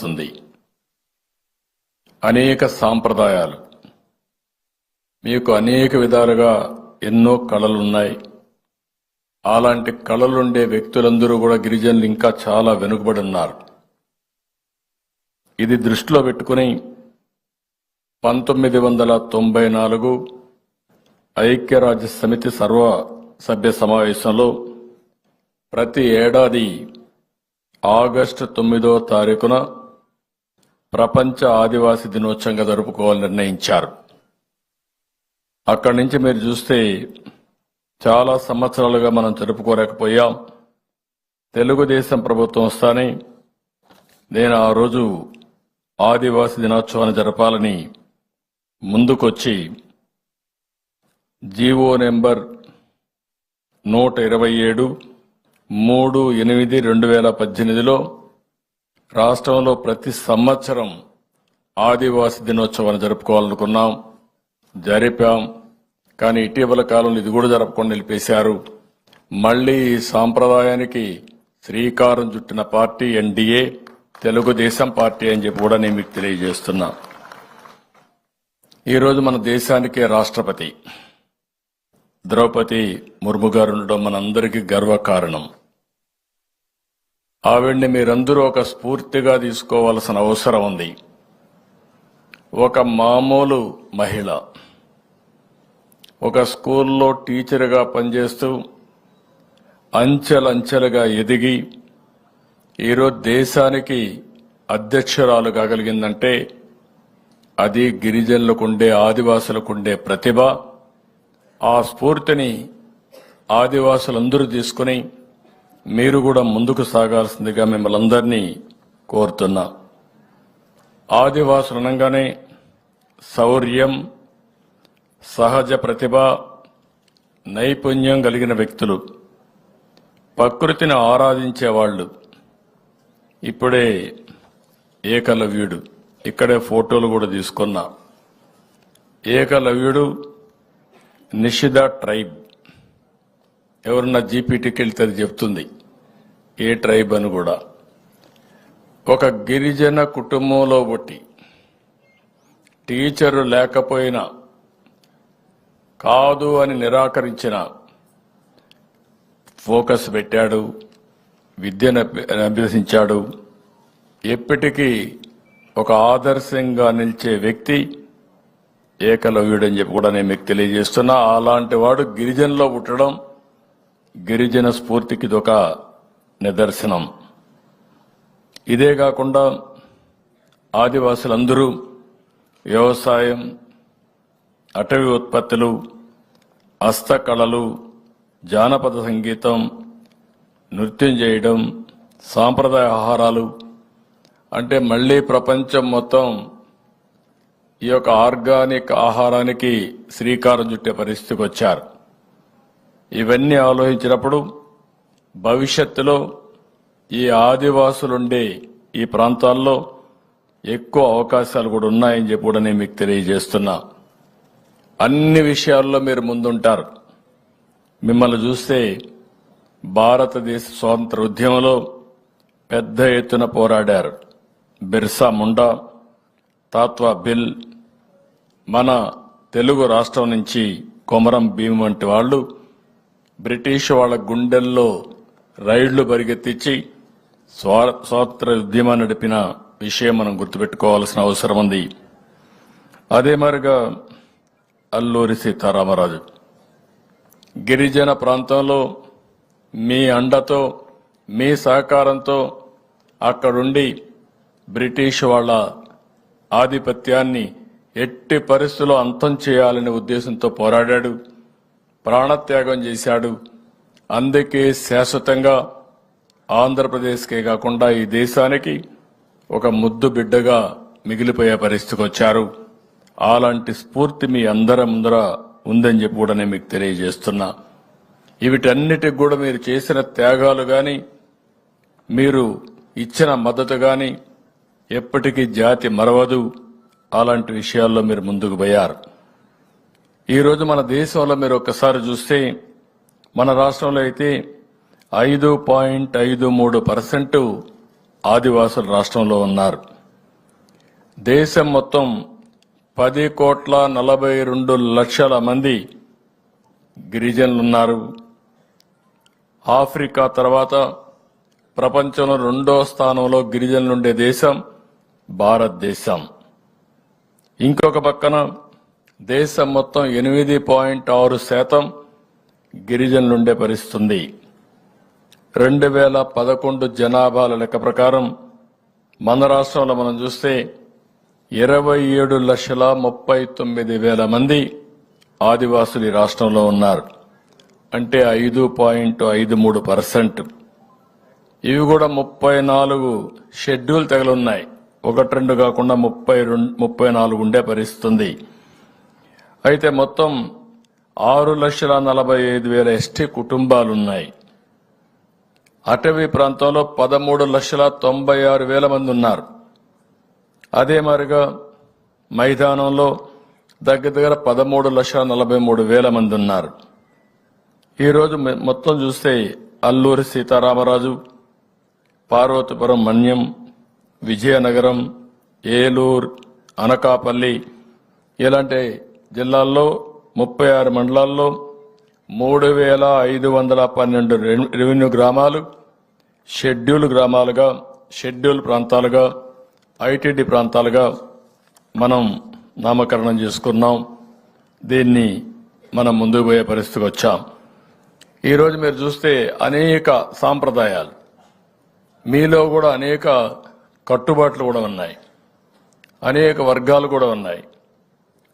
జరుగుతుంది. అనేక సాంప్రదాయాలు, మీకు అనేక విధాలుగా ఎన్నో కళలున్నాయి. అలాంటి కళలుండే వ్యక్తులందరూ కూడా గిరిజనులు ఇంకా చాలా వెనుకబడి ఉన్నారు. ఇది దృష్టిలో పెట్టుకుని 1994 ఐక్యరాజ్య సమితి సర్వసభ్య సమావేశంలో ప్రతి ఏడాది ఆగస్టు 9వ తారీఖున ప్రపంచ ఆదివాసీ దినోత్సవంగా జరుపుకోవాలని నిర్ణయించారు. అక్కడి నుంచి మీరు చూస్తే చాలా సంవత్సరాలుగా మనం జరుపుకోలేకపోయాం. తెలుగుదేశం ప్రభుత్వం వస్తానే నేను ఆ రోజు ఆదివాసీ దినోత్సవాన్ని జరపాలని ముందుకొచ్చి జీవో నెంబర్ 127 3/8/2018లో రాష్ట్రంలో ప్రతి సంవత్సరం ఆదివాసీ దినోత్సవాన్ని జరుపుకోవాలనుకున్నాం, జరిపాం. కానీ ఇటీవల కాలంలో ఇది కూడా జరపకుండా నిలిపేశారు. మళ్లీ ఈ సాంప్రదాయానికి శ్రీకారం చుట్టిన పార్టీ ఎన్డీఏ, తెలుగుదేశం పార్టీ అని చెప్పి కూడా నేను మీకు తెలియజేస్తున్నా. ఈరోజు మన దేశానికే రాష్ట్రపతి ద్రౌపది ముర్ము గారు ఉండడం మనందరికీ గర్వకారణం. ఆవిడ్ని మీరందరూ ఒక స్ఫూర్తిగా తీసుకోవాల్సిన అవసరం ఉంది. ఒక మామూలు మహిళ, ఒక స్కూల్లో టీచర్గా పనిచేస్తూ అంచెలంచెలుగా ఎదిగి ఈరోజు దేశానికి అధ్యక్షురాలు కాగలిగిందంటే అది గిరిజనులకుండే, ఆదివాసులకుండే ప్రతిభ. ఆ స్ఫూర్తిని ఆదివాసులందరూ తీసుకుని మీరు కూడా ముందుకు సాగాల్సిందిగా మిమ్మల్ని అందరినీ కోరుతున్నా. ఆదివాసులు అనగానే శౌర్యం, సహజ ప్రతిభ, నైపుణ్యం కలిగిన వ్యక్తులు, ప్రకృతిని ఆరాధించేవాళ్లు. ఇప్పుడే ఏకలవ్యుడు, ఇక్కడే ఫోటోలు కూడా తీసుకున్నా. ఏకలవ్యుడు నిషిద ట్రైబ్. ఎవరన్నా జీపీటీకి వెళ్తే చెప్తుంది ఏ ట్రైబ్ అని కూడా. ఒక గిరిజన కుటుంబంలో పుట్టి టీచరు లేకపోయినా కాదు అని నిరాకరించిన ఫోకస్ పెట్టాడు, విద్యను అభ్యసించాడు. ఎప్పటికీ ఒక ఆదర్శంగా నిలిచే వ్యక్తి ఏకలవ్యుడని చెప్పి కూడా నేను మీకు తెలియజేస్తున్నా. అలాంటి వాడు గిరిజనలో పుట్టడం గిరిజన స్ఫూర్తికి ఇదొక నిదర్శనం. ఇదే కాకుండా ఆదివాసులందరూ వ్యవసాయం, అటవీ ఉత్పత్తులు, హస్తకళలు, జానపద సంగీతం, నృత్యం చేయడం, సాంప్రదాయ ఆహారాలు, అంటే మళ్లీ ప్రపంచం మొత్తం ఈ యొక్క ఆర్గానిక్ ఆహారానికి శ్రీకారం చుట్టే పరిస్థితికి వచ్చారు. ఇవన్నీ ఆలోచించినప్పుడు భవిష్యత్తులో ఈ ఆదివాసులుండే ఈ ప్రాంతాల్లో ఎక్కువ అవకాశాలు కూడా ఉన్నాయని చెప్పి కూడా నేను మీకు తెలియజేస్తున్నా. అన్ని విషయాల్లో మీరు ముందుంటారు. మిమ్మల్ని చూస్తే భారతదేశ స్వాతంత్ర ఉద్యమంలో పెద్ద ఎత్తున పోరాడారు. బిర్సా ముండా, తాత్వా బిల్, మన తెలుగు రాష్ట్రం నుంచి కొమరం భీమ్ వంటి వాళ్ళు బ్రిటిష్ వాళ్ళ గుండెల్లో రైళ్లు పరిగెత్తించి స్వాతంత్ర ఉద్యమాన్ని నడిపిన విషయం మనం గుర్తుపెట్టుకోవాల్సిన అవసరం ఉంది. అదే మరిగా అల్లూరి సీతారామరాజు గిరిజన ప్రాంతంలో మీ అండతో, మీ సహకారంతో అక్కడుండి బ్రిటిష్ వాళ్ళ ఆధిపత్యాన్ని ఎట్టి పరిస్థితుల్లో అంతం చేయాలనే ఉద్దేశంతో పోరాడాడు, ప్రాణత్యాగం చేశాడు. అందుకే శాశ్వతంగా ఆంధ్రప్రదేశ్కే కాకుండా ఈ దేశానికి ఒక ముద్దు బిడ్డగా మిగిలిపోయే పరిస్థితికి వచ్చారు. అలాంటి స్ఫూర్తి మీ అందరి ముందర ఉందని చెప్పి కూడా నేను మీకు తెలియజేస్తున్నా. వీటన్నిటికి కూడా మీరు చేసిన త్యాగాలు గాని, మీరు ఇచ్చిన మద్దతు గాని ఎప్పటికీ జాతి మరవదు. అలాంటి విషయాల్లో మీరు ముందుకు పోయారు. ఈరోజు మన దేశంలో మీరు ఒక్కసారి చూస్తే మన రాష్ట్రంలో అయితే 5.53% ఆదివాసులు రాష్ట్రంలో ఉన్నారు. దేశం మొత్తం 10,42,00,000 మంది గిరిజనులున్నారు. ఆఫ్రికా తర్వాత ప్రపంచంలో 2వ స్థానంలో గిరిజనులుండే దేశం భారతదేశం. ఇంకొక పక్కన దేశం మొత్తం 8.6% గిరిజనులుండే పరిస్థితుంది. 2011 జనాభాల లెక్క ప్రకారం మన రాష్ట్రంలో మనం చూస్తే 27,39,000 మంది ఆదివాసులు ఈ రాష్ట్రంలో ఉన్నారు. అంటే 5.53%. ఇవి కూడా 34 షెడ్యూల్ తెగలున్నాయి. 1-2 కాకుండా 34 ఉండే పరిస్థితుంది. అయితే మొత్తం 6,45,000 ఎస్టీ కుటుంబాలున్నాయి. అటవీ ప్రాంతంలో 13,96,000 మంది ఉన్నారు. అదే మాదిరిగా మైదానంలో దగ్గర 13,43,000 మంది ఉన్నారు. ఈరోజు మొత్తం చూస్తే అల్లూరి సీతారామరాజు, పార్వతీపురం మన్యం, విజయనగరం, ఏలూరు, అనకాపల్లి ఇలాంటి జిల్లాల్లో 36 మండలాల్లో 3,512 రెవెన్యూ గ్రామాలు షెడ్యూల్ గ్రామాలుగా, షెడ్యూల్ ప్రాంతాలుగా, ఐటీడీ ప్రాంతాలుగా మనం నామకరణం చేసుకున్నాం. దీన్ని మనం ముందుకు పోయే పరిస్థితికి వచ్చాం. ఈరోజు మీరు చూస్తే అనేక సాంప్రదాయాలు, మీలో కూడా అనేక కట్టుబాట్లు కూడా ఉన్నాయి, అనేక వర్గాలు కూడా ఉన్నాయి.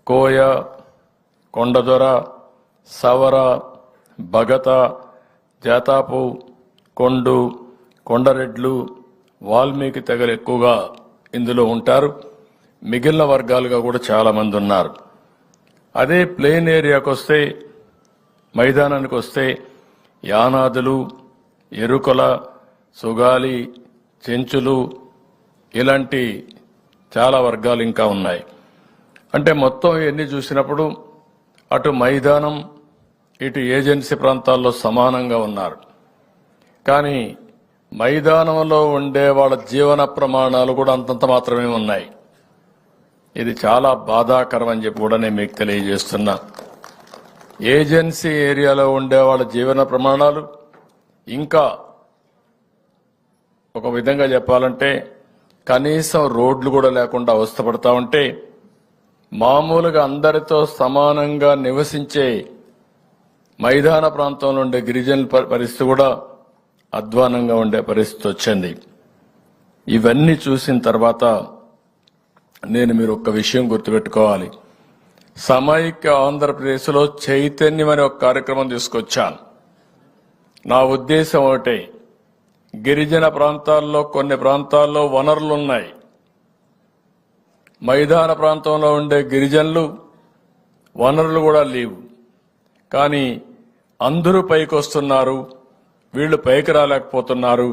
కోయ, కొండదొర, సవర, భగత, జాతాపు, కొండు, కొండరెడ్లు, వాల్మీకి తెగలు ఎక్కువగా ఇందులో ఉంటారు. మిగిలిన వర్గాలుగా కూడా చాలా మంది ఉన్నారు. అదే ప్లేన్ ఏరియాకు వస్తే, మైదానానికి వస్తే యానాదులు, ఎరుకల, సుగాలి, చెంచులు ఇలాంటి చాలా వర్గాలు ఇంకా ఉన్నాయి. అంటే మొత్తం ఇవన్నీ చూసినప్పుడు అటు మైదానం, ఇటు ఏజెన్సీ ప్రాంతాల్లో సమానంగా ఉన్నారు. కానీ మైదానంలో ఉండే వాళ్ళ జీవన ప్రమాణాలు కూడా అంతంత మాత్రమే ఉన్నాయి. ఇది చాలా బాధాకరం అని చెప్పి కూడా నేను మీకు తెలియజేస్తున్నా. ఏజెన్సీ ఏరియాలో ఉండే వాళ్ళ జీవన ప్రమాణాలు ఇంకా ఒక విధంగా చెప్పాలంటే కనీసం రోడ్లు కూడా లేకుండా అవస్థపడతా ఉంటే, మామూలుగా అందరితో సమానంగా నివసించే మైదాన ప్రాంతంలో ఉండే గిరిజనుల పరిస్థితి కూడా అధ్వానంగా ఉండే పరిస్థితి వచ్చింది. ఇవన్నీ చూసిన తర్వాత మీరు ఒక విషయం గుర్తుపెట్టుకోవాలి. సమైక్య ఆంధ్రప్రదేశ్లో చైతన్యం అనే ఒక కార్యక్రమం తీసుకొచ్చాను. నా ఉద్దేశం ఒకటే, గిరిజన ప్రాంతాల్లో కొన్ని ప్రాంతాల్లో వనరులున్నాయి. మైదాన ప్రాంతంలో ఉండే గిరిజనులు వనరులు కూడా లేవు. కానీ అందరూ పైకి వస్తున్నారు, వీళ్ళు పైకి రాలేకపోతున్నారు.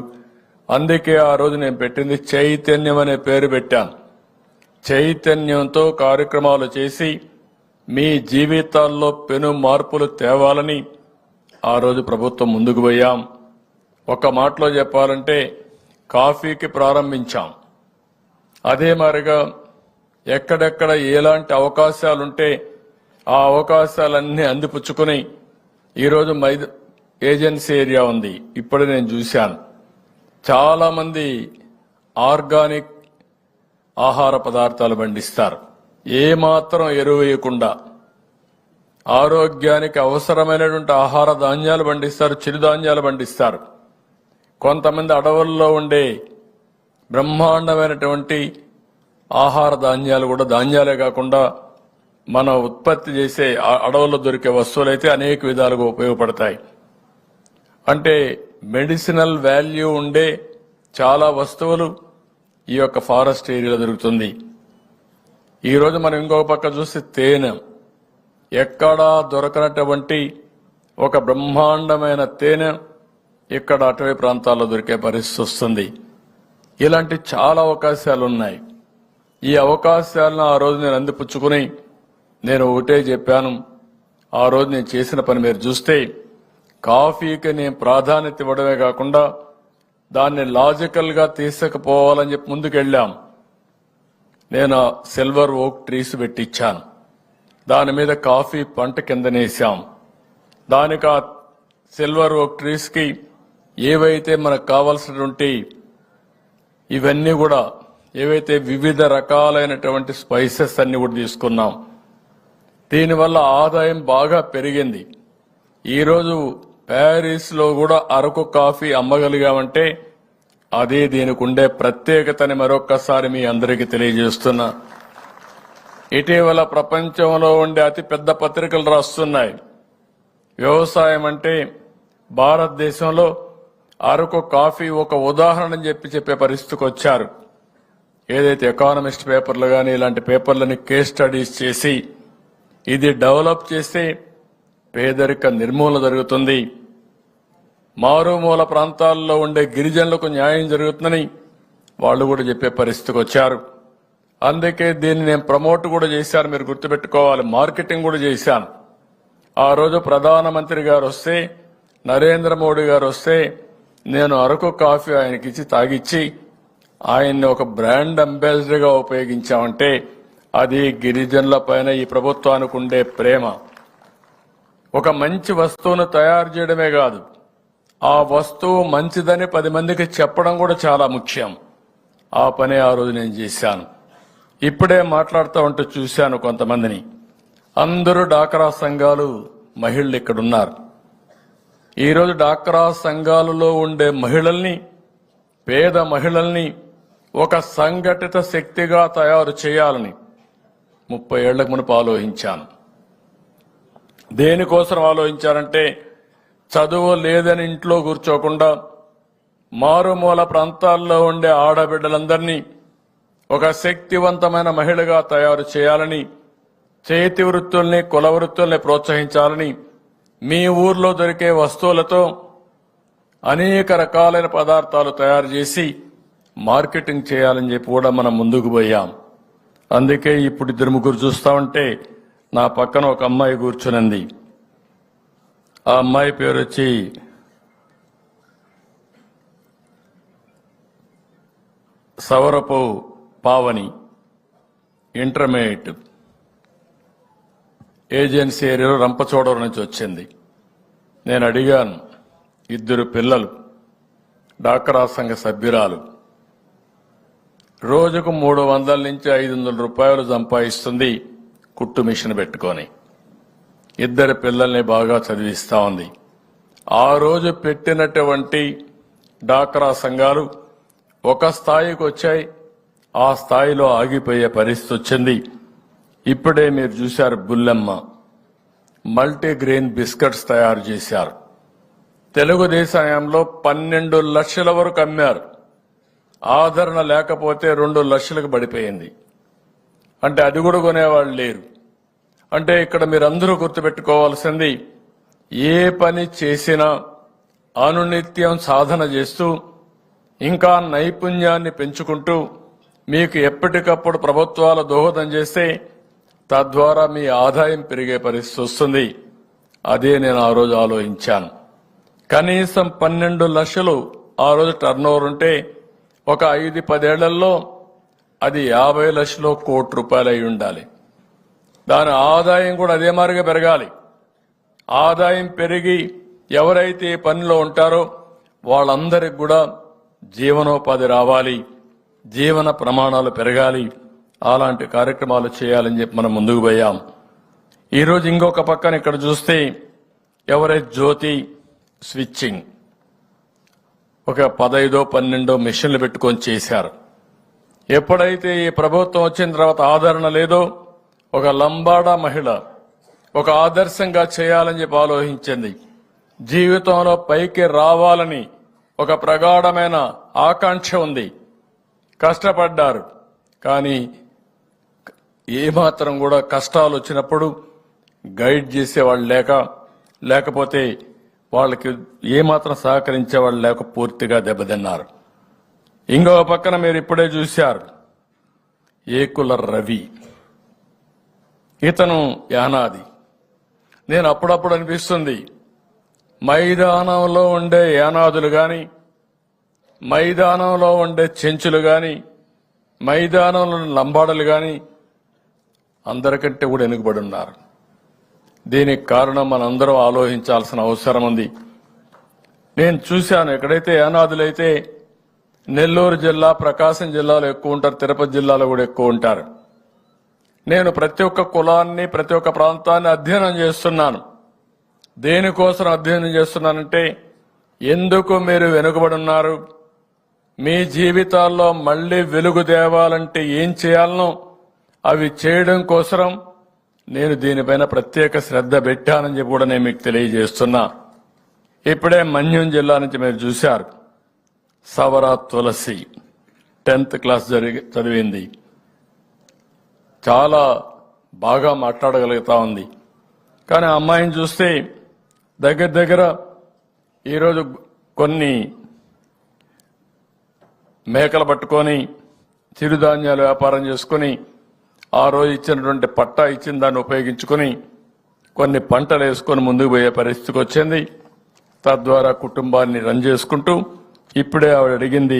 అందుకే ఆ రోజు నేను పెట్టింది చైతన్యం అనే పేరు పెట్టాను. చైతన్యంతో కార్యక్రమాలు చేసి మీ జీవితాల్లో పెను మార్పులు తేవాలని ఆ రోజు ప్రభుత్వం ముందుకు పోయాం. ఒక మాటలో చెప్పాలంటే కాఫీకి ప్రారంభించాం. అదే మాదిరిగా ఎక్కడెక్కడ ఎలాంటి అవకాశాలుంటే ఆ అవకాశాలన్నీ అందిపుచ్చుకుని ఈరోజు ఏజెన్సీ ఏరియా ఉంది. ఇప్పుడు నేను చూశాను, చాలా మంది ఆర్గానిక్ ఆహార పదార్థాలు పండిస్తారు. ఏమాత్రం ఎరువు వేయకుండా ఆరోగ్యానికి అవసరమైనటువంటి ఆహార ధాన్యాలు పండిస్తారు, చిరుధాన్యాలు పండిస్తారు. కొంతమంది అడవుల్లో ఉండే బ్రహ్మాండమైనటువంటి ఆహార ధాన్యాలు కూడా, ధాన్యాలే కాకుండా మన ఉత్పత్తి చేసే అడవుల్లో దొరికే వస్తువులైతే అనేక విధాలుగా ఉపయోగపడతాయి. అంటే మెడిసినల్ వాల్యూ ఉండే చాలా వస్తువులు ఈ యొక్క ఫారెస్ట్ ఏరియాలో దొరుకుతుంది. ఈరోజు మనం ఇంకొక పక్క చూస్తే తేనె, ఎక్కడా దొరకనటువంటి ఒక బ్రహ్మాండమైన తేనె ఇక్కడ అటవీ ప్రాంతాల్లో దొరికే పరిస్థితి వస్తుంది. ఇలాంటి చాలా అవకాశాలు ఉన్నాయి. ఈ అవకాశాలను ఆ రోజు నేను అందిపుచ్చుకుని నేను ఒకటే చెప్పాను. ఆ రోజు నేను చేసిన పని మీరు చూస్తే, కాఫీకి నేను ప్రాధాన్యత ఇవ్వడమే కాకుండా దాన్ని లాజికల్ గా తీసుకుపోవాలని చెప్పి ముందుకెళ్ళాం. నేను సిల్వర్ ఓక్ ట్రీస్ పెట్టించాను. దాని మీద కాఫీ పంట కిందనేసాం. దానికి ఆ సిల్వర్ ఓక్ ట్రీస్ కి ఏవైతే మనకు కావాల్సినటువంటి ఇవన్నీ కూడా ఏవైతే వివిధ రకాలైనటువంటి స్పైసెస్ అన్ని కూడా తీసుకున్నాం. దీనివల్ల ఆదాయం బాగా పెరిగింది. ఈరోజు ప్యారిస్ లో కూడా అరకు కాఫీ అమ్మగలిగామంటే అదే దీనికి ఉండే ప్రత్యేకతని మరొక్కసారి మీ అందరికీ తెలియజేస్తున్నా. ఇటీవల ప్రపంచంలో ఉండే అతి పెద్ద పత్రికలు రాస్తున్నాయి, వ్యవసాయం అంటే భారతదేశంలో అరకు కాఫీ ఒక ఉదాహరణ చెప్పే పరిస్థితికి వచ్చారు. ఏదైతే ఎకానమిస్ట్ పేపర్లు కానీ ఇలాంటి పేపర్లని కేస్ స్టడీస్ చేసి ఇది డెవలప్ చేస్తే పేదరిక నిర్మూలన జరుగుతుంది, మారుమూల ప్రాంతాల్లో ఉండే గిరిజనులకు న్యాయం జరుగుతుందని వాళ్ళు కూడా చెప్పే పరిస్థితికి వచ్చారు. అందుకే దీన్ని నేను ప్రమోట్ కూడా చేశాను. మీరు గుర్తుపెట్టుకోవాలి, మార్కెటింగ్ కూడా చేశాను. ఆ రోజు ప్రధానమంత్రి గారు వస్తే, నరేంద్ర మోడీ గారు వస్తే నేను అరకు కాఫీ ఆయనకిచ్చి తాగిచ్చి ఆయన్ని ఒక బ్రాండ్ అంబాసిడర్ గా ఉపయోగించామంటే అది గిరిజనుల పైన ఈ ప్రభుత్వానికి ఉండే ప్రేమ. ఒక మంచి వస్తువును తయారు చేయడమే కాదు, ఆ వస్తువు మంచిదని 10 మందికి చెప్పడం కూడా చాలా ముఖ్యం. ఆ పని ఆ రోజు నేను చేశాను. ఇప్పుడే మాట్లాడుతూ ఉంటూ చూశాను కొంతమందిని. అందరూ డాక్రా సంఘాలు మహిళలు ఇక్కడున్నారు. ఈరోజు డాక్రా సంఘాలలో ఉండే మహిళల్ని, పేద మహిళల్ని ఒక సంఘటిత శక్తిగా తయారు చేయాలని 30 ఏళ్లకు మునుపు ఆలోచించాను. దేనికోసం ఆలోచించారంటే చదువు లేదని ఇంట్లో కూర్చోకుండా మారుమూల ప్రాంతాల్లో ఉండే ఆడబిడ్డలందరినీ ఒక శక్తివంతమైన మహిళగా తయారు చేయాలని, చేతి వృత్తుల్ని కుల వృత్తుల్ని ప్రోత్సహించాలని, మీ ఊర్లో దొరికే వస్తువులతో అనేక రకాలైన పదార్థాలు తయారు చేసి మార్కెటింగ్ చేయాలని చెప్పి కూడా మనం ముందుకు పోయాం. అందుకే ఇప్పుడు 2-3 చూస్తా ఉంటే నా పక్కన ఒక అమ్మాయి కూర్చునింది. ఆ అమ్మాయి పేరు వచ్చి సవరపు పావని, ఇంటర్మీడియట్ ఏజెన్సీ ఏరియాలో రంపచోడవరం నుంచి వచ్చింది. నేను అడిగాను, 2 పిల్లలు, డాక్రా సంఘ సభ్యురాలు, రోజుకు 300 నుంచి 500 రూపాయలు సంపాదిస్తుంది కుట్టు మిషన్ పెట్టుకొని. 2 పిల్లల్ని బాగా చదివిస్తా ఉంది. ఆ రోజు పెట్టినటువంటి డాక్రా సంఘాలు ఒక స్థాయికి వచ్చాయి, ఆ స్థాయిలో ఆగిపోయే పరిస్థితి వచ్చింది. ఇప్పుడే మీరు చూశారు, బుల్లెమ్మ మల్టీగ్రెయిన్ బిస్కెట్స్ తయారు చేశారు. తెలుగుదేశం హయాంలో 12 లక్షల వరకు అమ్మారు. ఆదరణ లేకపోతే 2 లక్షలకు పడిపోయింది. అంటే అది కూడా కొనేవాళ్ళు లేరు. అంటే ఇక్కడ మీరందరూ గుర్తుపెట్టుకోవాల్సింది, ఏ పని చేసినా అనునిత్యం సాధన చేస్తూ ఇంకా నైపుణ్యాన్ని పెంచుకుంటూ మీకు ఎప్పటికప్పుడు ప్రభుత్వాలు దోహదం చేస్తే తద్వారా మీ ఆదాయం పెరిగే పరిస్థితి వస్తుంది. అదే నేను ఆ రోజు ఆలోచించాను. కనీసం 12 లక్షలు ఆ రోజు టర్నోవర్ ఉంటే ఒక 5-10 ఏళ్లలో అది 50 లక్షలు, 1 కోటి రూపాయలు అయి ఉండాలి. దాని ఆదాయం కూడా అదే మాదిరిగా పెరగాలి. ఆదాయం పెరిగి ఎవరైతే ఈ పనిలో ఉంటారో వాళ్ళందరికి కూడా జీవనోపాధి రావాలి, జీవన ప్రమాణాలు పెరగాలి. అలాంటి కార్యక్రమాలు చేయాలని చెప్పి మనం ముందుకు పోయాం. ఈరోజు ఇంకొక పక్కన ఇక్కడ చూస్తే ఎవరైతే జ్యోతి స్విచ్చింగ్ ఒక 15-12 మిషన్లు పెట్టుకొని చేశారు. ఎప్పుడైతే ఈ ప్రభుత్వం వచ్చిన తర్వాత ఆదరణ లేదో ఒక లంబాడా మహిళ ఒక ఆదర్శంగా చేయాలని చెప్పి ఆలోచించింది. జీవితంలో పైకి రావాలని ఒక ప్రగాఢమైన ఆకాంక్ష ఉంది. కష్టపడ్డారు, కానీ ఏమాత్రం కూడా కష్టాలు వచ్చినప్పుడు గైడ్ చేసేవాళ్ళు లేకపోతే వాళ్ళకి ఏమాత్రం సహకరించేవాళ్ళు లేక పూర్తిగా దెబ్బతిన్నారు. ఇంకో పక్కన మీరు ఇప్పుడే చూశారు, ఏకుల రవి, ఇతను యానాది. నేను అప్పుడప్పుడు అనిపిస్తుంది, మైదానంలో ఉండే యానాదులు గాని, మైదానంలో ఉండే చెంచులు గాని మైదానంలో లంబాడలు కానీ అందరికంటే కూడా వెనుకబడి ఉన్నారు. దీనికి కారణం మనందరం ఆలోచించాల్సిన అవసరం ఉంది. నేను చూశాను, ఎక్కడైతే యానాదులైతే నెల్లూరు జిల్లా, ప్రకాశం జిల్లాలో ఎక్కువ ఉంటారు, తిరుపతి జిల్లాలో కూడా ఎక్కువ ఉంటారు. నేను ప్రతి ఒక్క కులాన్ని, ప్రతి ఒక్క ప్రాంతాన్ని అధ్యయనం చేస్తున్నాను. దేనికోసం అధ్యయనం చేస్తున్నానంటే, ఎందుకు మీరు వెనుకబడి ఉన్నారు, మీ జీవితాల్లో మళ్లీ వెలుగు తేవాలంటే ఏం చేయాలనో అవి చేయడం కోసం నేను దీనిపైన ప్రత్యేక శ్రద్ధ పెట్టానని చెప్పి కూడా నేను మీకు తెలియజేస్తున్నా. ఇప్పుడే మన్యం జిల్లా నుంచి మీరు చూశారు, సవరా తులసి 10th క్లాస్ చదివింది, చాలా బాగా మాట్లాడగలుగుతా ఉంది. కానీ ఆ అమ్మాయిని చూస్తే దగ్గర దగ్గర ఈరోజు కొన్ని మేకలు పట్టుకొని చిరుధాన్యాలు వ్యాపారం చేసుకుని ఆ రోజు ఇచ్చినటువంటి పట్టా ఇచ్చిన దాన్ని ఉపయోగించుకొని కొన్ని పంటలు వేసుకొని ముందుకు పోయే పరిస్థితికి వచ్చింది. తద్వారా కుటుంబాన్ని రన్ చేసుకుంటూ ఇప్పుడే ఆవిడ అడిగింది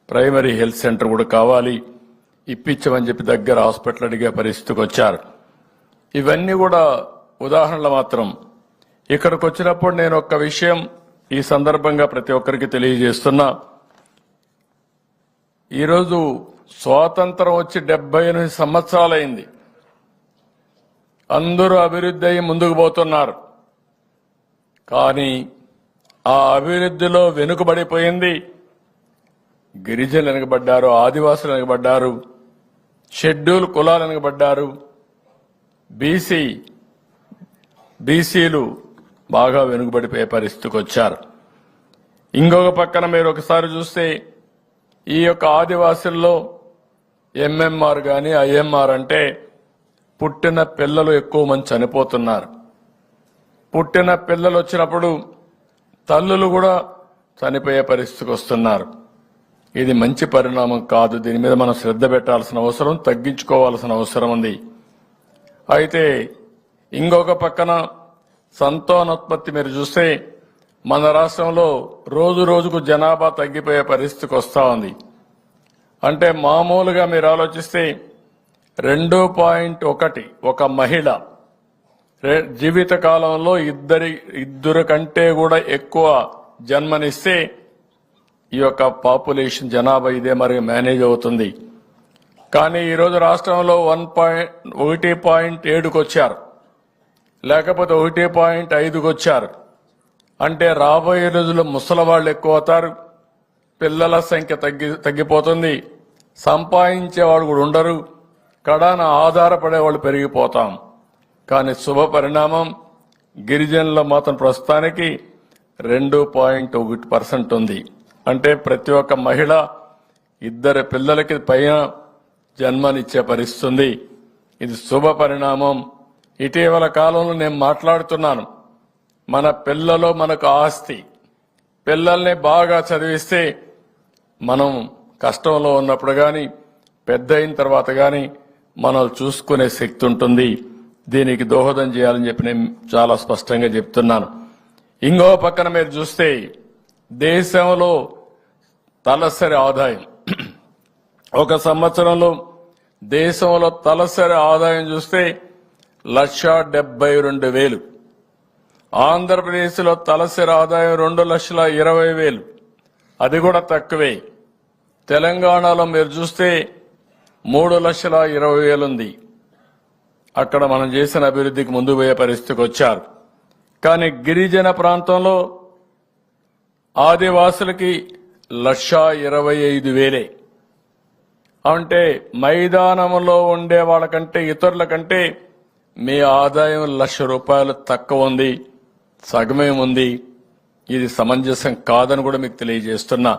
ప్రైమరీ హెల్త్ సెంటర్ కూడా కావాలి, ఇప్పించమని చెప్పి దగ్గర హాస్పిటల్ అడిగే పరిస్థితికి వచ్చారు. ఇవన్నీ కూడా ఉదాహరణలు మాత్రం. ఇక్కడికి వచ్చినప్పుడు నేను ఒక్క విషయం ఈ సందర్భంగా ప్రతి ఒక్కరికి తెలియజేస్తున్నా. ఈరోజు స్వాతంత్రం వచ్చి 78 సంవత్సరాలైంది. అందరూ అభివృద్ధి అయ్యి ముందుకు పోతున్నారు. కానీ ఆ అభివృద్ధిలో వెనుకబడిపోయింది గిరిజనులు వెనుకబడ్డారు, ఆదివాసులు వెనుకబడ్డారు, షెడ్యూల్ కులాలు వెనుకబడ్డారు, బీసీలు బాగా వెనుకబడిపోయే పరిస్థితికి వచ్చారు. ఇంకొక పక్కన మీరు ఒకసారి చూస్తే ఈ యొక్క ఆదివాసుల్లో ఎంఎంఆర్ గాని ఐఎంఆర్ అంటే పుట్టిన పిల్లలు ఎక్కువ మంది చనిపోతున్నారు. పుట్టిన పిల్లలు వచ్చినప్పుడు తల్లులు కూడా చనిపోయే పరిస్థితికి వస్తున్నారు. ఇది మంచి పరిణామం కాదు. దీని మీద మనం శ్రద్ధ పెట్టాల్సిన అవసరం, తగ్గించుకోవాల్సిన అవసరం ఉంది. అయితే ఇంకొక పక్కన సంతానోత్పత్తి మీరు చూస్తే మన రాష్ట్రంలో రోజు రోజుకు జనాభా తగ్గిపోయే పరిస్థితికి వస్తా ఉంది. అంటే మామూలుగా మీరు ఆలోచిస్తే 2.1 ఒక మహిళ జీవిత కాలంలో ఇద్దరు కంటే కూడా ఎక్కువ జన్మనిస్తే ఈ యొక్క పాపులేషన్ జనాభా ఇదే మరి మేనేజ్ అవుతుంది. కానీ ఈరోజు రాష్ట్రంలో 1.7కు వచ్చారు, లేకపోతే 1.5కు వచ్చారు. అంటే రాబోయే రోజుల్లో ముసలి వాళ్ళు ఎక్కువ అవుతారు, పిల్లల సంఖ్య తగ్గిపోతుంది, సంపాదించేవాళ్ళు కూడా ఉండరు, కడాన ఆధారపడేవాళ్ళు పెరిగిపోతాం. కానీ శుభ పరిణామం గిరిజనుల మాత్రం ప్రస్తుతానికి 2.1% ఉంది. అంటే ప్రతి ఒక్క మహిళ 2 పిల్లలకి పైన జన్మనిచ్చే పరిస్థితుంది. ఇది శుభ పరిణామం. ఇటీవల కాలంలో నేను మాట్లాడుతున్నాను, మన పిల్లలు మనకు ఆస్తి. పిల్లల్ని బాగా చదివిస్తే మనం కష్టంలో ఉన్నప్పుడు కానీ పెద్ద అయిన తర్వాత కానీ మనం చూసుకునే శక్తి ఉంటుంది. దీనికి దోహదం చేయాలని చెప్పి నేను చాలా స్పష్టంగా చెప్తున్నాను. ఇంకో పక్కన మీరు చూస్తే దేశంలో తలసరి ఆదాయం ఒక సంవత్సరంలో దేశంలో తలసరి ఆదాయం చూస్తే 1,72,000. ఆంధ్రప్రదేశ్లో తలసరి ఆదాయం 2,20,000, అది కూడా తక్కువే. తెలంగాణలో మీరు చూస్తే 3,20,000 ఉంది. అక్కడ మనం చేసిన అభివృద్ధికి ముందు పోయే పరిస్థితికి వచ్చారు. కానీ గిరిజన ప్రాంతంలో ఆదివాసులకి 1,25,000. అంటే మైదానంలో ఉండే వాళ్ళకంటే ఇతరుల కంటే మీ ఆదాయం 1,00,000 రూపాయలు తక్కువ ఉంది, సగమే ఉంది. ఇది సమంజసం కాదని కూడా మీకు తెలియజేస్తున్నా.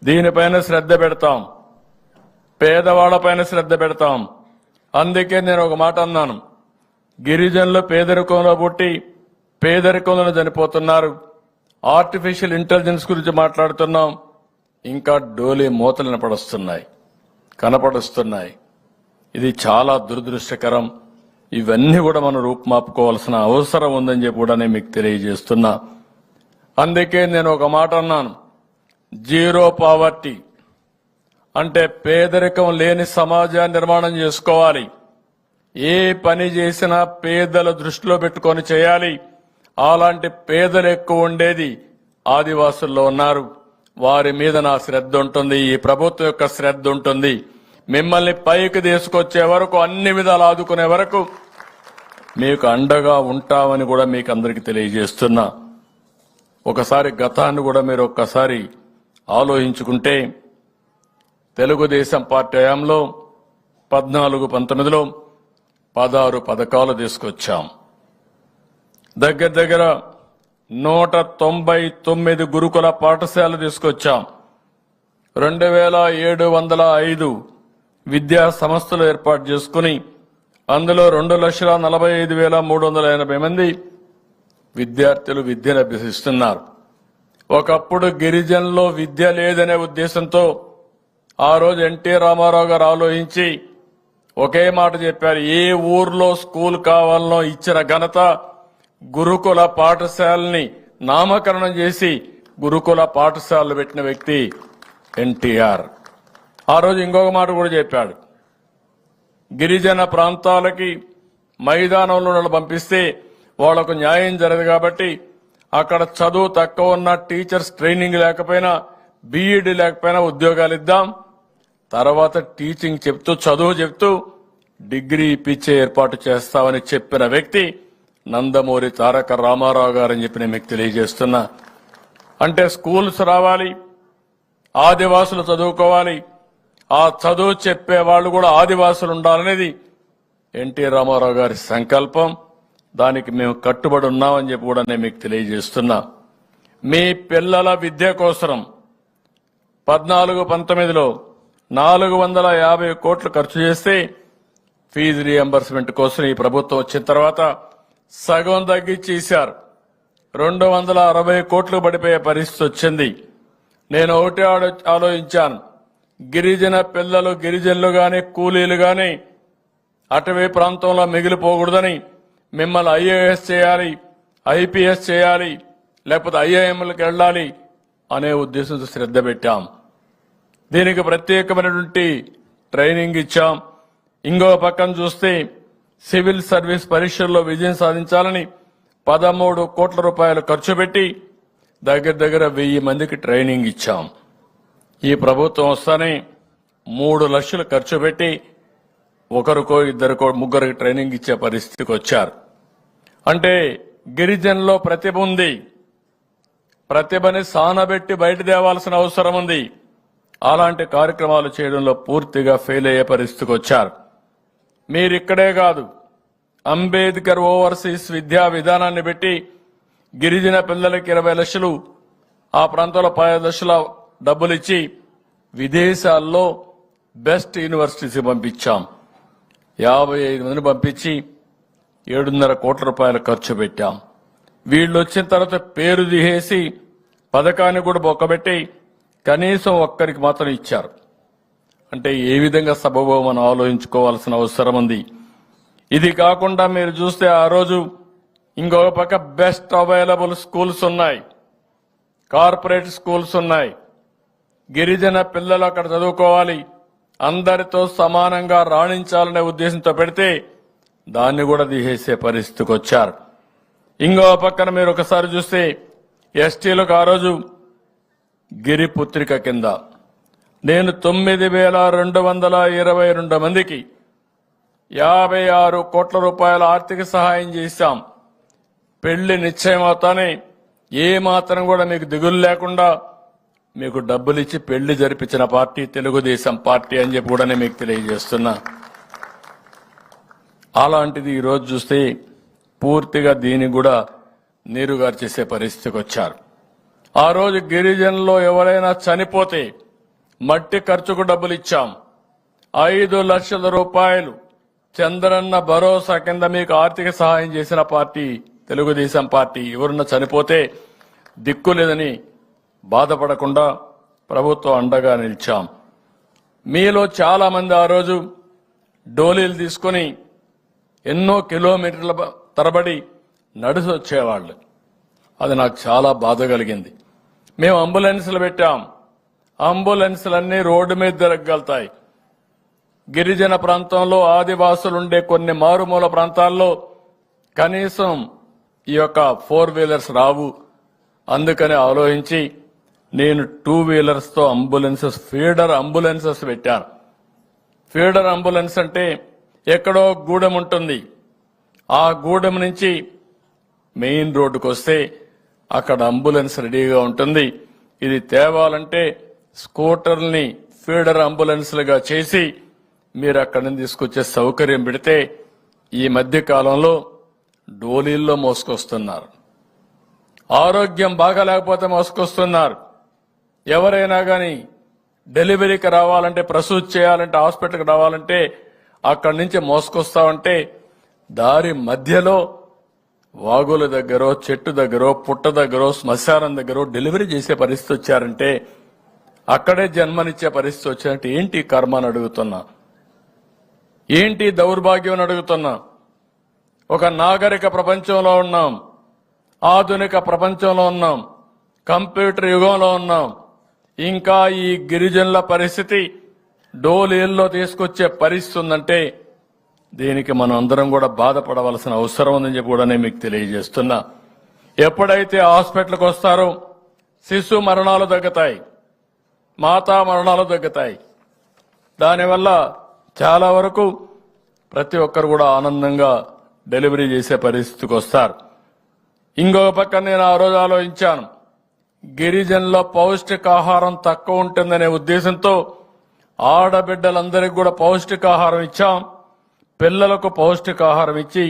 దీనిపైన శ్రద్ధ పెడతాం, పేదవాళ్లపైన శ్రద్ధ పెడతాం. అందుకే నేను ఒక మాట అన్నాను, గిరిజనులు పేదరికంలో పుట్టి పేదరికంలో చనిపోతున్నారు. ఆర్టిఫిషియల్ ఇంటెలిజెన్స్ గురించి మాట్లాడుతున్నాం, ఇంకా డోలీ మూతలు కనపడుస్తున్నాయి. ఇది చాలా దురదృష్టకరం. ఇవన్నీ కూడా మనం రూపుమాపుకోవాల్సిన అవసరం ఉందని చెప్పి కూడా నేను మీకు తెలియజేస్తున్నా. అందుకే నేను ఒక మాట అన్నాను, జీరో పావర్టీ. అంటే పేదరికం లేని సమాజాన్ని నిర్మాణం చేసుకోవాలి. ఏ పని చేసినా పేదల దృష్టిలో పెట్టుకొని చేయాలి. అలాంటి పేదలు ఎక్కువ ఉండేది ఆదివాసుల్లో ఉన్నారు. వారి మీద నా శ్రద్ధ ఉంటుంది, ఈ ప్రభుత్వం యొక్క శ్రద్ధ ఉంటుంది. మిమ్మల్ని పైకి తీసుకొచ్చే వరకు, అన్ని విధాలు ఆదుకునే వరకు మీకు అండగా ఉంటామని కూడా మీకు అందరికీ తెలియజేస్తున్నా. ఒకసారి గతాన్ని కూడా మీరు ఒక్కసారి ఆలోచించుకుంటే, తెలుగుదేశం పార్టీ హయాంలో 14-19లో 16 పథకాలు తీసుకొచ్చాం. దగ్గర 199 గురుకుల పాఠశాలలు తీసుకొచ్చాం. 2705 విద్యా సంస్థలు ఏర్పాటు చేసుకుని అందులో 2,45,380 మంది విద్యార్థులు విద్యను అభ్యసిస్తున్నారు. ఒకప్పుడు గిరిజనుల్లో విద్య లేదనే ఉద్దేశంతో ఆ రోజు ఎన్టీ రామారావు గారు ఆలోచించి ఒకే మాట చెప్పారు. ఏ ఊర్లో స్కూల్ కావాలనో ఇచ్చిన ఘనత గురుకుల పాఠశాలని నామకరణం చేసి గురుకుల పాఠశాలలు పెట్టిన వ్యక్తి ఎన్టీఆర్. ఆ రోజు ఇంకొక మాట కూడా చెప్పాడు. గిరిజన ప్రాంతాలకి మైదానంలో పంపిస్తే వాళ్లకు న్యాయం జరగదు కాబట్టి అక్కడ చదువు తక్కువ ఉన్న టీచర్స్ ట్రైనింగ్ లేకపోయినా, బీఈడీ లేకపోయినా ఉద్యోగాలు ఇద్దాం, తర్వాత టీచింగ్ చెప్తూ చదువు చెప్తూ డిగ్రీ ఇప్పించే ఏర్పాటు చేస్తామని చెప్పిన వ్యక్తి నందమూరి తారక రామారావు గారని చెప్పి నేను మీకు తెలియజేస్తున్నా. అంటే స్కూల్స్ రావాలి, ఆదివాసులు చదువుకోవాలి, ఆ చదువు చెప్పే వాళ్ళు కూడా ఆదివాసులు ఉండాలనేది ఎన్టీ రామారావు గారి సంకల్పం. దానికి మేము కట్టుబడి ఉన్నామని చెప్పి కూడా నేను మీకు తెలియజేస్తున్నా. మీ పిల్లల విద్య కోసం 14-19లో 450 కోట్లు ఖర్చు చేస్తే ఫీజు రియంబర్స్మెంట్ కోసం ఈ ప్రభుత్వం వచ్చిన తర్వాత సగం తగ్గించేశారు. 260 కోట్లు పడిపోయే పరిస్థితి వచ్చింది. నేను ఒకటే ఆలోచించాను, గిరిజన పిల్లలు, గిరిజనులు గాని కూలీలు గాని అటవీ ప్రాంతంలో మిగిలిపోకూడదని మిమ్మల్ని ఐఏఎస్ చేయాలి, ఐపీఎస్ చేయాలి, లేకపోతే ఐఐఎంలకు వెళ్ళాలి అనే ఉద్దేశంతో శ్రద్ధ పెట్టాం. దీనికి ప్రత్యేకమైనటువంటి ట్రైనింగ్ ఇచ్చాం. ఇంకో పక్కన చూస్తే సివిల్ సర్వీస్ పరీక్షల్లో విజయం సాధించాలని 13 కోట్ల రూపాయలు ఖర్చు పెట్టి దగ్గర 1000 మందికి ట్రైనింగ్ ఇచ్చాం. ఈ ప్రభుత్వం వస్తానే 3 లక్షలు ఖర్చు పెట్టి ఒకరికో ఇద్దరికో ముగ్గురికి ట్రైనింగ్ ఇచ్చే పరిస్థితికి వచ్చారు. అంటే గిరిజనుల్లో ప్రతిభ ఉంది, ప్రతిభని సానబెట్టి బయట తేవాల్సిన అవసరం ఉంది. అలాంటి కార్యక్రమాలు చేయడంలో పూర్తిగా ఫెయిల్ అయ్యే పరిస్థితికి వచ్చారు. మీరిక్కడే కాదు, అంబేద్కర్ ఓవర్సీస్ విద్యా విధానాన్ని పెట్టి గిరిజన పిల్లలకి 20 లక్షలు, ఆ ప్రాంతంలో 10 లక్షల డబ్బులు ఇచ్చి విదేశాల్లో బెస్ట్ యూనివర్సిటీస్ పంపించాం. 55 మందిని పంపించి 7.5 కోట్ల రూపాయలు ఖర్చు పెట్టాం. వీళ్ళు వచ్చిన తర్వాత పేరు తీసేసి పథకాన్ని కూడా బొక్కబెట్టి కనీసం ఒక్కరికి మాత్రం ఇచ్చారు. అంటే ఏ విధంగా సబబో మనం ఆలోచించుకోవాల్సిన అవసరం ఉంది. ఇది కాకుండా మీరు చూస్తే ఆ రోజు ఇంకొక పక్క బెస్ట్ అవైలబుల్ స్కూల్స్ ఉన్నాయి, కార్పొరేట్ స్కూల్స్ ఉన్నాయి. గిరిజన పిల్లలు అక్కడ చదువుకోవాలి, అందరితో సమానంగా రాణించాలనే ఉద్దేశంతో పెడితే దాన్ని కూడా తీసేసే పరిస్థితికి వచ్చారు. ఇంకో పక్కన మీరు ఒకసారి చూస్తే ఎస్టీలకు ఆ రోజు గిరిపుత్రిక కింద నేను 9,222 మందికి 56 కోట్ల రూపాయల ఆర్థిక సహాయం చేశాం. పెళ్లి నిశ్చయమవుతానే ఏ మాత్రం కూడా మీకు దిగులు లేకుండా మీకు డబ్బులిచ్చి పెళ్లి జరిపించిన పార్టీ తెలుగుదేశం పార్టీ అని చెప్పి కూడా మీకు తెలియజేస్తున్నా. అలాంటిది ఈరోజు చూస్తే పూర్తిగా దీన్ని కూడా నీరుగారు చేసే పరిస్థితికి వచ్చారు. ఆ రోజు గిరిజనుల్లో ఎవరైనా చనిపోతే మట్టి ఖర్చుకు డబ్బులు ఇచ్చాం. 5 లక్షల రూపాయలు చంద్రన్న భరోసా కింద మీకు ఆర్థిక సహాయం చేసిన పార్టీ తెలుగుదేశం పార్టీ. ఎవరన్నా చనిపోతే దిక్కు లేదని బాధపడకుండా ప్రభుత్వం అండగా నిలిచాం. మీలో చాలా మంది ఆ రోజు డోలీలు తీసుకుని ఎన్నో కిలోమీటర్ల తరబడి నడిచి వచ్చేవాళ్ళు. అది నాకు చాలా బాధ కలిగింది. మేము అంబులెన్స్లు పెట్టాం. అంబులెన్స్లన్నీ రోడ్డు మీద తిరగలుగుతాయి. గిరిజన ప్రాంతంలో ఆదివాసులుండే కొన్ని మారుమూల ప్రాంతాల్లో కనీసం ఈ యొక్క 4 వీలర్స్ రావు. అందుకని ఆలోచించి నేను 2 వీలర్స్ తో అంబులెన్సెస్, ఫీడర్ అంబులెన్సెస్ పెట్టాను. ఫీడర్ అంబులెన్స్ అంటే ఎక్కడో గూడెం ఉంటుంది, ఆ గూడెం నుంచి మెయిన్ రోడ్డుకు వస్తే అక్కడ అంబులెన్స్ రెడీగా ఉంటుంది. ఇది తేవాలంటే స్కూటర్ని ఫీడర్ అంబులెన్స్లుగా చేసి మీరు అక్కడి నుంచి తీసుకొచ్చే సౌకర్యం పెడితే ఈ మధ్య కాలంలో డోలీల్లో మోసుకొస్తున్నారు. ఆరోగ్యం బాగాలేకపోతే మోసుకొస్తున్నారు. ఎవరైనా కానీ డెలివరీకి రావాలంటే, ప్రసూతి చేయాలంటే, హాస్పిటల్కి రావాలంటే అక్కడి నుంచి మోసుకొస్తామంటే దారి మధ్యలో వాగుల దగ్గర, చెట్టు దగ్గర, పుట్ట దగ్గర, శ్మశానం దగ్గర డెలివరీ చేసే పరిస్థితి వచ్చారంటే, అక్కడే జన్మనిచ్చే పరిస్థితి వచ్చారంటే ఏంటి కర్మ అని అడుగుతున్నా, ఏంటి దౌర్భాగ్యం అని అడుగుతున్నా. ఒక నాగరిక ప్రపంచంలో ఉన్నాం, ఆధునిక ప్రపంచంలో ఉన్నాం, కంప్యూటర్ యుగంలో ఉన్నాం. ఇంకా ఈ గిరిజనుల పరిస్థితి డోలీల్లో తీసుకొచ్చే పరిస్థితి ఉందంటే దీనికి మనం అందరం కూడా బాధపడవలసిన అవసరం ఉందని చెప్పి కూడా నేను మీకు తెలియజేస్తున్నా. ఎప్పుడైతే హాస్పిటల్కి వస్తారో శిశు మరణాలు తగ్గుతాయి, మాతా మరణాలు తగ్గుతాయి. దానివల్ల చాలా వరకు ప్రతి ఒక్కరు కూడా ఆనందంగా డెలివరీ చేసే పరిస్థితికి వస్తారు. ఇంకొక పక్క నేను ఆ రోజు ఆలోచించాను, గిరిజనుల పౌష్టికాహారం తక్కువ ఉంటుందనే ఉద్దేశంతో ఆడబిడ్డలందరికీ కూడా పౌష్టికాహారం ఇచ్చాం. పిల్లలకు పౌష్టికాహారం ఇచ్చి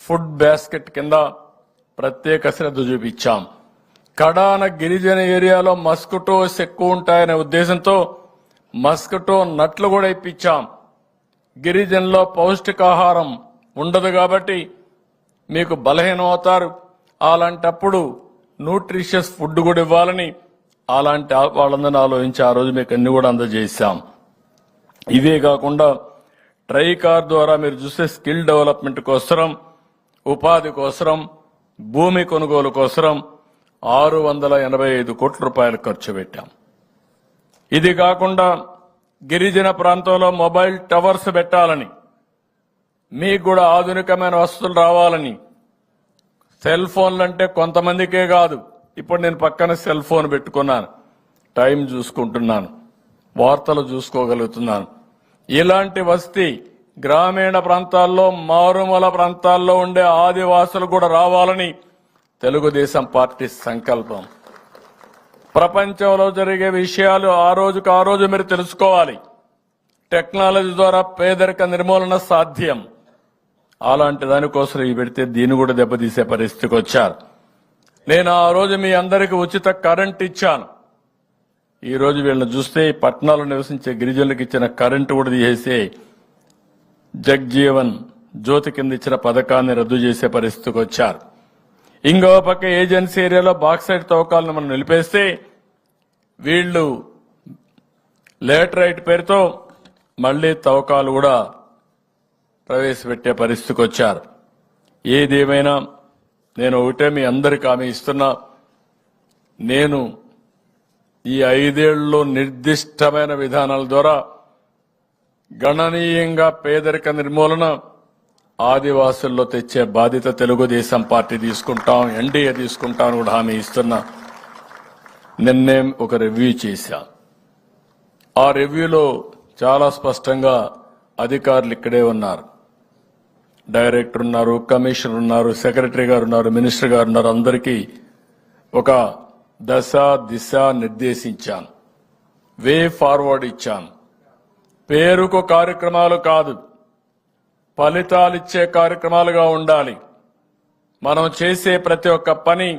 ఫుడ్ బాస్కెట్ కింద ప్రత్యేక శ్రద్ధ చూపించాం. కడాన గిరిజన ఏరియాలో మస్కిటోస్ ఎక్కువ ఉంటాయనే ఉద్దేశంతో మస్కిటో నట్లు కూడా ఇప్పించాం. గిరిజనుల్లో పౌష్టికాహారం ఉండదు కాబట్టి మీకు బలహీనం అవుతారు. అలాంటప్పుడు న్యూట్రిషియస్ ఫుడ్ కూడా ఇవ్వాలని అలాంటి వాళ్ళందరినీ ఆలోచించి ఆ రోజు మీకు అన్ని కూడా అందజేశాం. ఇవే కాకుండా ట్రైకార్ ద్వారా మీరు చూస్తే స్కిల్ డెవలప్మెంట్ కోసరం, ఉపాధి కోసరం, భూమి కొనుగోలు కోసరం 685 కోట్ల రూపాయలు ఖర్చు పెట్టాం. ఇది కాకుండా గిరిజన ప్రాంతంలో మొబైల్ టవర్స్ పెట్టాలని, మీకు కూడా ఆధునికమైన వసతులు రావాలని, సెల్ ఫోన్లు అంటే కొంతమందికే కాదు, ఇప్పుడు నేను పక్కన సెల్ ఫోన్ పెట్టుకున్నాను, టైం చూసుకుంటున్నాను, వార్తలు చూసుకోగలుగుతున్నాను. ఇలాంటి వసతి గ్రామీణ ప్రాంతాల్లో, మారుమూల ప్రాంతాల్లో ఉండే ఆదివాసులు కూడా రావాలని తెలుగుదేశం పార్టీ సంకల్పం. ప్రపంచంలో జరిగే విషయాలు ఆ రోజుకు ఆ రోజు మీరు తెలుసుకోవాలి. టెక్నాలజీ ద్వారా పేదరిక నిర్మూలన సాధ్యం. అలాంటి దానికోసం ఇవి పెడితే దీన్ని కూడా దెబ్బతీసే పరిస్థితికి వచ్చారు. నేను ఆ రోజు మీ అందరికీ ఉచిత కరెంట్ ఇచ్చాను. ఈ రోజు వీళ్ళని చూస్తే పట్టణాల్లో నివసించే గిరిజనులకు ఇచ్చిన కరెంటు కూడా తీసేసి జగ్జీవన్ జ్యోతి కింద ఇచ్చిన పథకాన్ని రద్దు చేసే పరిస్థితికి వచ్చారు. ఇంకో పక్క ఏజెన్సీ ఏరియాలో బాక్సైట్ తవ్వకాలను మనం నిలిపేస్తే వీళ్లు లేటరైట్ పేరుతో మళ్లీ తవ్వకాలు కూడా ప్రవేశపెట్టే పరిస్థితికి వచ్చారు. ఏదేమైనా నేను ఒకటే మీ అందరికీ హామీ ఇస్తున్నా, నేను ఈ 5 ఏళ్లలో నిర్దిష్టమైన విధానాల ద్వారా గణనీయంగా పేదరిక నిర్మూలన ఆదివాసుల్లో తెచ్చే బాధ్యత తెలుగుదేశం పార్టీ తీసుకుంటాం, ఎన్డీఏ తీసుకుంటాం కూడా హామీ ఇస్తున్నా. నిన్నే ఒక రివ్యూ చేశా. ఆ రివ్యూలో చాలా స్పష్టంగా అధికారులు ఇక్కడే ఉన్నారు, డైరెక్టర్ ఉన్నారు, కమిషనర్ ఉన్నారు, సెక్రటరీ గారు ఉన్నారు, మినిస్టర్ గారు ఉన్నారు. అందరికీ ఒక దశ దిశ నిర్దేశించాను, వే ఫార్వర్డ్ ఇచ్చాను. పేరుకు కార్యక్రమాలు కాదు, ఫలితాలిచ్చే కార్యక్రమాలుగా ఉండాలి. మనం చేసే ప్రతి ఒక్క పని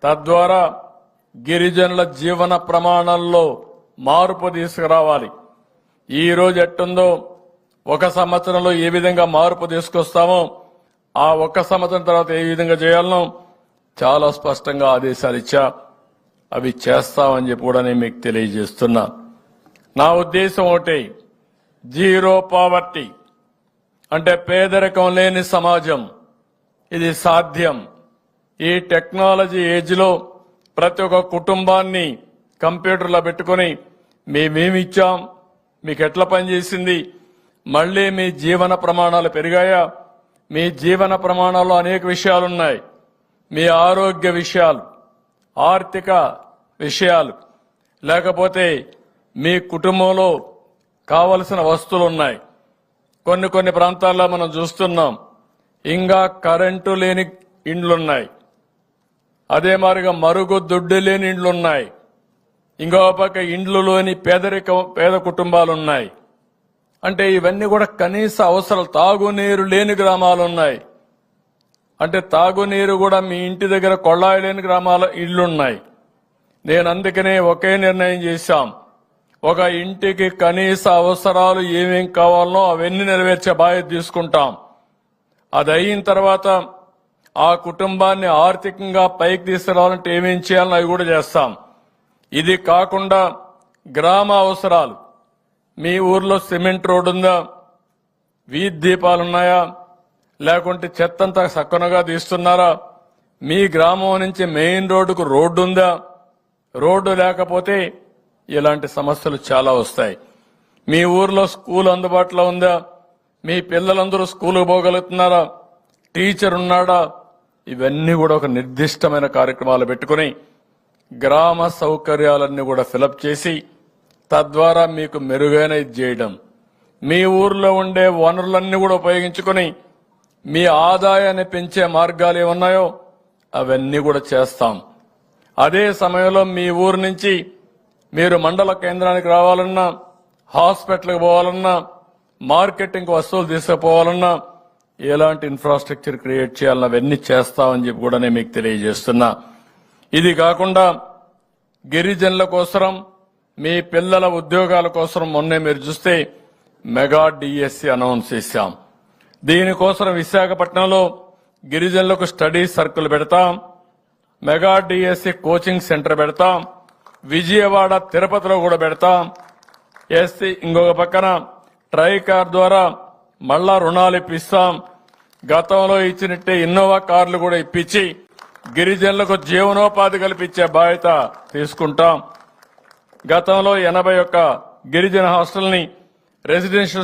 తద్వారా గిరిజనుల జీవన ప్రమాణాల్లో మార్పు తీసుకురావాలి. ఈ రోజు ఎట్టుందో ఒక సంవత్సరంలో ఏ విధంగా మార్పు తీసుకొస్తామో ఆ ఒక్క సంవత్సరం తర్వాత ఏ విధంగా చేయాలనో చాలా స్పష్టంగా ఆదేశాలు ఇచ్చా. అవి చేస్తామని చెప్పి కూడా నేను మీకు తెలియజేస్తున్నా. నా ఉద్దేశం ఒకటి, జీరో పావర్టీ అంటే పేదరికం లేని సమాజం. ఇది సాధ్యం. ఈ టెక్నాలజీ ఏజ్ లో ప్రతి ఒక్క కుటుంబాన్ని కంప్యూటర్లో పెట్టుకొని మేమేమి ఇచ్చాం, మీకు ఎట్లా పనిచేసింది, మళ్ళీ మీ జీవన ప్రమాణాలు పెరిగాయా, మీ జీవన ప్రమాణాల్లో అనేక విషయాలున్నాయి, మీ ఆరోగ్య విషయాలు, ఆర్థిక విషయాలు, లేకపోతే మీ కుటుంబంలో కావలసిన వస్తువులు ఉన్నాయి. కొన్ని ప్రాంతాల్లో మనం చూస్తున్నాం ఇంకా కరెంటు లేని ఇండ్లున్నాయి, అదే మాదిరిగా మరుగుదొడ్డి లేని ఇండ్లున్నాయి, ఇంకో పక్క ఇండ్లులోని పేద కుటుంబాలున్నాయి. అంటే ఇవన్నీ కూడా కనీస అవసరాలు, తాగునీరు లేని గ్రామాలున్నాయి. అంటే తాగునీరు కూడా మీ ఇంటి దగ్గర కొళాయి లేని ఇళ్లున్నాయి. నేను అందుకనే ఒకే నిర్ణయం చేశాం, ఒక ఇంటికి కనీస అవసరాలు ఏమేం కావాలనో అవన్నీ నెరవేర్చే బాధ్యత తీసుకుంటాం. అది అయిన తర్వాత ఆ కుటుంబాన్ని ఆర్థికంగా పైకి తీసుకురావాలంటే ఏమేం చేయాలని అవి కూడా చేస్తాం. ఇది కాకుండా గ్రామ అవసరాలు, మీ ఊర్లో సిమెంట్ రోడ్డు ఉందా, వీధి దీపాలున్నాయా, లేకుంటే చెత్తంతా సక్కునగా తీస్తున్నారా, మీ గ్రామం నుంచి మెయిన్ రోడ్డుకు రోడ్డు ఉందా, రోడ్డు లేకపోతే ఇలాంటి సమస్యలు చాలా వస్తాయి. మీ ఊర్లో స్కూల్ అందుబాటులో ఉందా, మీ పిల్లలందరూ స్కూలుకు పోగలుగుతున్నారా, టీచర్ ఉన్నాడా, ఇవన్నీ కూడా ఒక నిర్దిష్టమైన కార్యక్రమాలు పెట్టుకుని గ్రామ సౌకర్యాలన్నీ కూడా ఫిలప్ చేసి తద్వారా మీకు మెరుగైన ఇది చేయడం, మీ ఊర్లో ఉండే వనరులన్నీ కూడా ఉపయోగించుకుని మీ ఆదాయాన్ని పెంచే మార్గాలు ఏమున్నాయో అవన్నీ కూడా చేస్తాం. అదే సమయంలో మీ ఊరు నుంచి మీరు మండల కేంద్రానికి రావాలన్నా, హాస్పిటల్కి పోవాలన్నా, మార్కెటింగ్ వస్తువులు తీసుకుపోవాలన్నా ఎలాంటి ఇన్ఫ్రాస్ట్రక్చర్ క్రియేట్ చేయాలన్నా అవన్నీ చేస్తామని చెప్పి కూడా నేను మీకు తెలియజేస్తున్నా. ఇది కాకుండా గిరిజనుల కోసం, మీ పిల్లల ఉద్యోగాల కోసం మొన్నే మీరు చూస్తే మెగా డిఎస్సి అనౌన్స్ చేశాం. దీనికోసం విశాఖపట్నంలో గిరిజనులకు స్టడీ సర్కిల్ పెడతాం, మెగా డిఎస్సి కోచింగ్ సెంటర్ పెడతాం, విజయవాడ తిరుపతిలో కూడా పెడతాం. ఇంకొక పక్కన ట్రైకార్ ద్వారా మళ్ళా రుణాలు ఇప్పిస్తాం. గతంలో ఇచ్చినట్టే ఇన్నోవా కార్లు కూడా ఇప్పించి గిరిజనులకు జీవనోపాధి కల్పించే బాధ్యత తీసుకుంటాం. గతంలో 81 గిరిజన హాస్టల్ని రెసిడెన్షియల్